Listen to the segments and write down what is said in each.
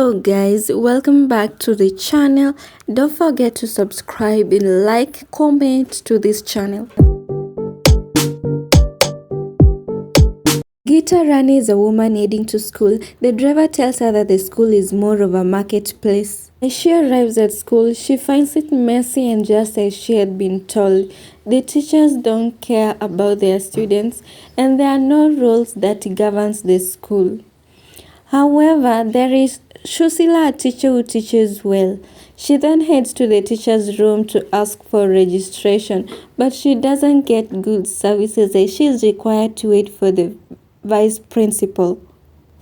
Hello guys, welcome back to the channel. Don't forget to subscribe and like, comment to this channel. Gita Rani is a woman heading to school. The driver tells her that the school is more of a marketplace. As she arrives at school, she finds it messy and just as she had been told. The teachers don't care about their students and there are no rules that governs the school. However, there is Shusila, a teacher who teaches well. She then heads to the teacher's room to ask for registration, but she doesn't get good services as she is required to wait for the vice principal.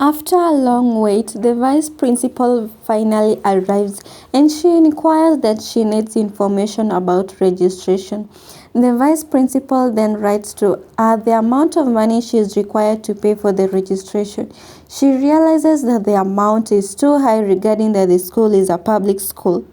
After a long wait, the vice principal finally arrives and she inquires that she needs information about registration. The vice principal then writes to her the amount of money she is required to pay for the registration. She realizes that the amount is too high regarding that the school is a public school.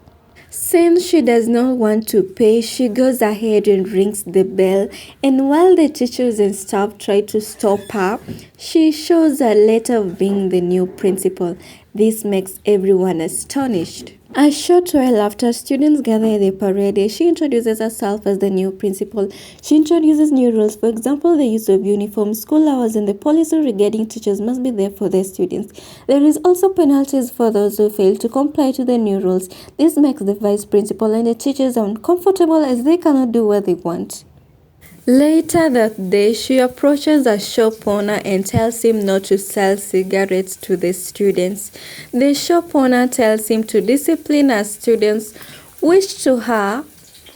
Since she does not want to pay, she goes ahead and rings the bell, and while the teachers and staff try to stop her, she shows a letter of being the new principal. This makes everyone astonished. A short while after, students gather at the parade. She introduces herself as the new principal. She introduces new rules, for example, the use of uniform, school hours, and the policy regarding teachers must be there for their students. There is also penalties for those who fail to comply to the new rules. This makes the vice principal and the teachers uncomfortable as they cannot do what they want. Later that day, she approaches a shop owner and tells him not to sell cigarettes to the students. The shop owner tells him to discipline her students, which to her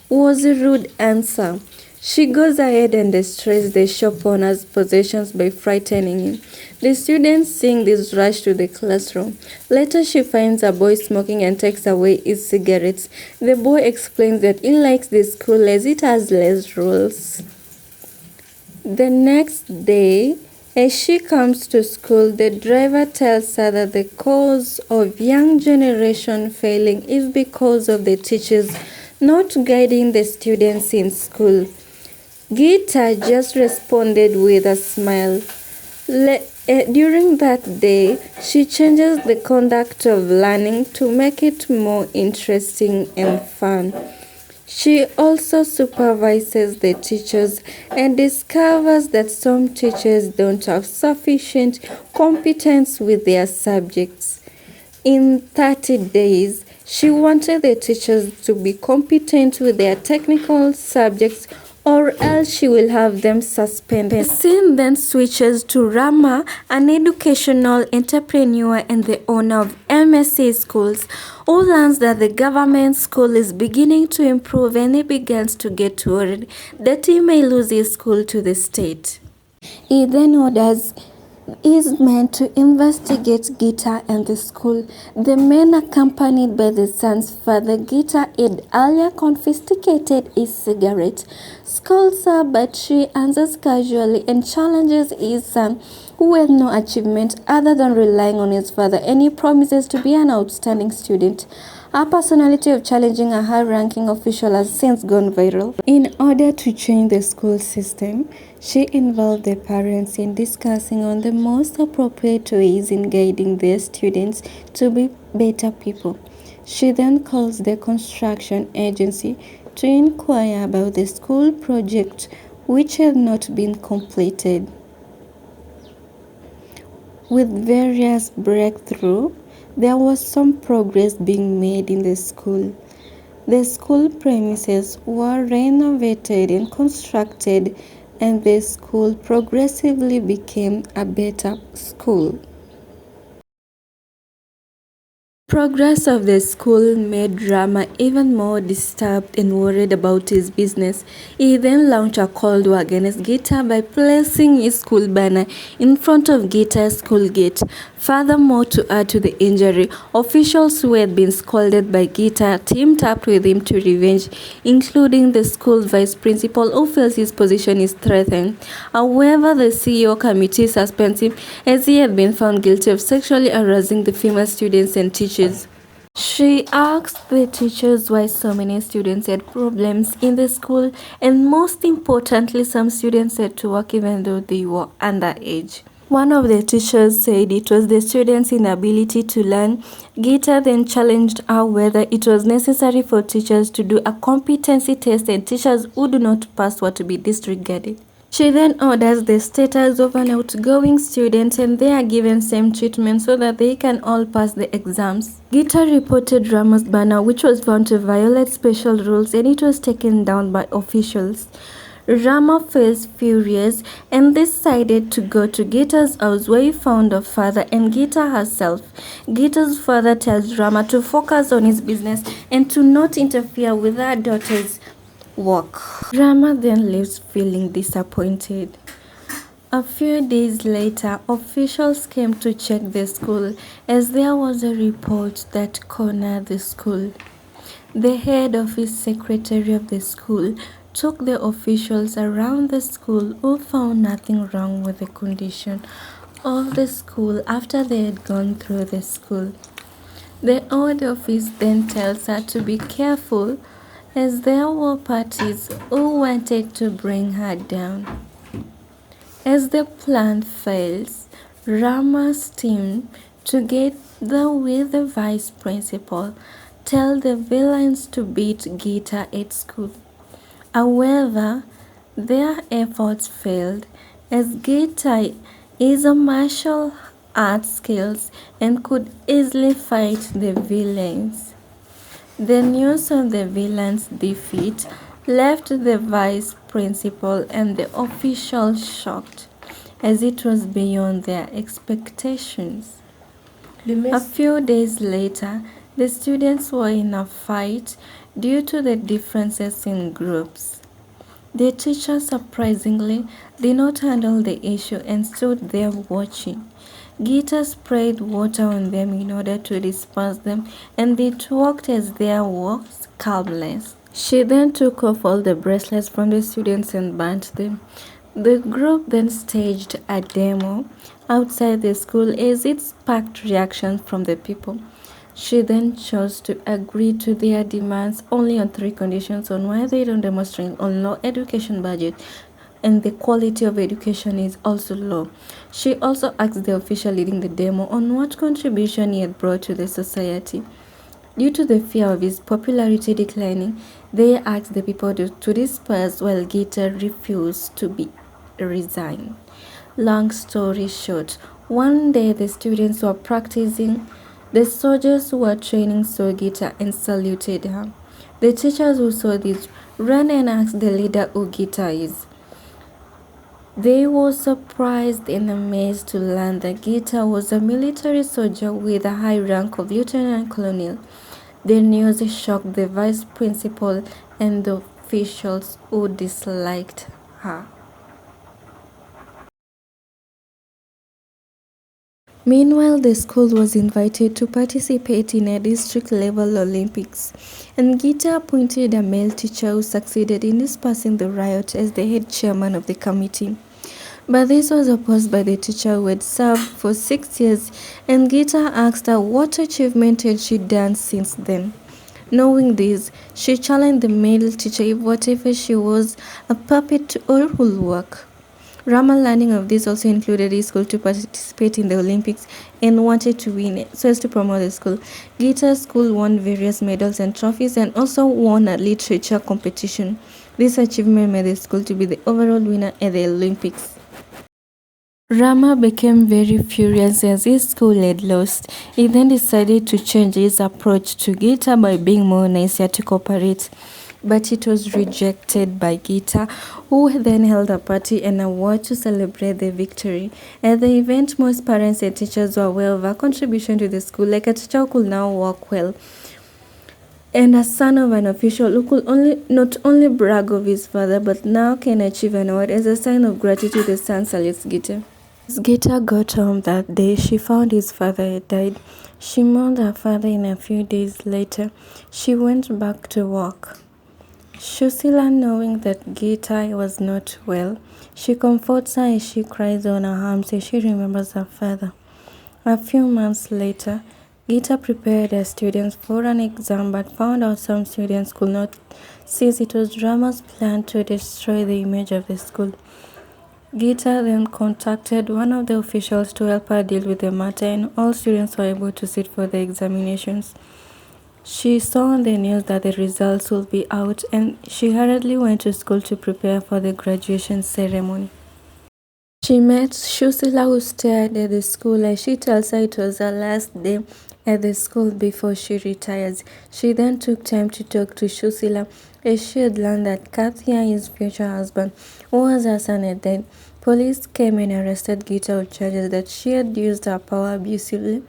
was a rude answer. She goes ahead and destroys the shop owner's possessions by frightening him. The students seeing this rush to the classroom. Later she finds a boy smoking and takes away his cigarettes. The boy explains that he likes the school as it has less rules. The next day, as she comes to school, the driver tells her that the cause of young generation failing is because of the teachers not guiding the students in school. Gita just responded with a smile. During that day, she changes the conduct of learning to make it more interesting and fun. She also supervises the teachers and discovers that some teachers don't have sufficient competence with their subjects. In 30 days, she wanted the teachers to be competent with their technical subjects or else she will have them suspended. The scene then switches to Rama, an educational entrepreneur and the owner of MSA schools, who learns that the government school is beginning to improve and he begins to get worried that he may lose his school to the state. He then orders his men to investigate Gita and the school. The men, accompanied by the son's father, Gita had earlier confiscated his cigarette, scolds her, but she answers casually and challenges his son, who had no achievement other than relying on his father, and he promises to be an outstanding student. Her personality of challenging a high-ranking official has since gone viral. In order to change the school system, she involved the parents in discussing on the most appropriate ways in guiding their students to be better people. She then calls the construction agency to inquire about the school project which had not been completed. With various breakthroughs, there was some progress being made in the school. The school premises were renovated and constructed, and the school progressively became a better school. Progress of the school made Rama even more disturbed and worried about his business. He then launched a cold war against Gita by placing his school banner in front of Gita's school gate. Furthermore, to add to the injury, officials who had been scolded by Gita teamed up with him to revenge, including the school vice principal who feels his position is threatened. However, the CEO committee suspends him as he had been found guilty of sexually harassing the female students and teachers. She asked the teachers why so many students had problems in the school, and most importantly, some students had to work even though they were underage. One of the teachers said it was the students' inability to learn. Gita then challenged her whether it was necessary for teachers to do a competency test and teachers who do not pass were to be disregarded. She then orders the status of an outgoing student and they are given same treatment so that they can all pass the exams. Gita reported Rama's banner, which was found to violate special rules, and it was taken down by officials. Rama felt furious and decided to go to Gita's house where he found her father and Gita herself. Gita's father tells Rama to focus on his business and to not interfere with her daughter's work. Rama then leaves feeling disappointed. A few days later, officials came to check the school as there was a report that cornered the school. The head office secretary of the school took the officials around the school who found nothing wrong with the condition of the school after they had gone through the school. The old office then tells her to be careful as there were parties who wanted to bring her down. As the plan fails, Rama's team, together with the vice principal, tell the villains to beat Gita at school. However, their efforts failed as Gita is a martial arts skills and could easily fight the villains. The news of the villains' defeat left the vice principal and the officials shocked, as it was beyond their expectations. A few days later, the students were in a fight due to the differences in groups. The teacher surprisingly did not handle the issue and stood there watching. Gita sprayed water on them in order to disperse them, and they talked as there was calmness. She then took off all the bracelets from the students and burnt them. The group then staged a demo outside the school as it sparked reactions from the people. She then chose to agree to their demands only on 3 conditions on why they don't demonstrate on low education budget and the quality of education is also low. She also asked the official leading the demo on what contribution he had brought to the society. Due to the fear of his popularity declining, they asked the people to disperse while Gita refused to be resigned. Long story short, one day the students were practicing. The soldiers who were training saw Gita and saluted her. The teachers who saw this ran and asked the leader who Gita is. They were surprised and amazed to learn that Gita was a military soldier with a high rank of lieutenant colonel. The news shocked the vice principal and the officials who disliked her. Meanwhile, the school was invited to participate in a district-level Olympics, and Gita appointed a male teacher who succeeded in dispersing the riot as the head chairman of the committee. But this was opposed by the teacher who had served for 6 years, and Gita asked her what achievement had she done since then. Knowing this, she challenged the male teacher if whatever she was, a puppet to all whole work. Rama, learning of this, also included his school to participate in the Olympics and wanted to win it so as to promote the school. Gita's school won various medals and trophies and also won a literature competition. This achievement made the school to be the overall winner at the Olympics. Rama became very furious as his school had lost. He then decided to change his approach to Gita by being more nicer to cooperate. But it was rejected by Gita, who then held a party and a war to celebrate the victory. At the event, most parents and teachers were aware of her contribution to the school, like a teacher who could now work well, and a son of an official who could not only brag of his father, but now can achieve an award as a sign of gratitude. The son salutes Gita. As Gita got home that day, she found his father had died. She mourned her father, and a few days later, she went back to work. Shusila, knowing that Gita was not well, she comforts her as she cries on her arms as she remembers her father. A few months later, Gita prepared her students for an exam but found out some students could not, since it was Rama's plan to destroy the image of the school. Geeta then contacted one of the officials to help her deal with the matter, and all students were able to sit for the examinations. She saw on the news that the results would be out, and she hurriedly went to school to prepare for the graduation ceremony. She met Shusila, who stayed at the school, and she tells her it was her last day at the school before she retires. She then took time to talk to Shusila, as she had learned that Kathia, his future husband, who was her son, had died. Police came and arrested Geeta with charges that she had used her power abusively,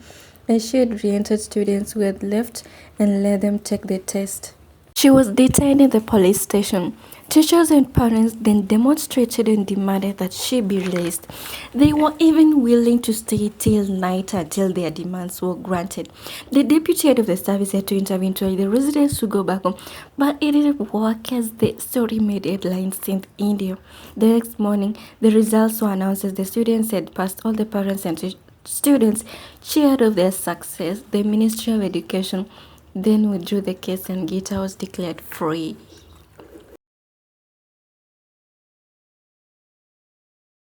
and she had re-entered students who had left and let them take the test. She was detained in the police station. Teachers and parents then demonstrated and demanded that she be released. They were even willing to stay till night until their demands were granted. The deputy head of the service had to intervene to urge the residents to go back home, but it didn't work as the story made headlines in India. The next morning, the results were announced as the students had passed. All the parents and students cheered of their success. The Ministry of Education then withdrew the case and Geeta was declared free.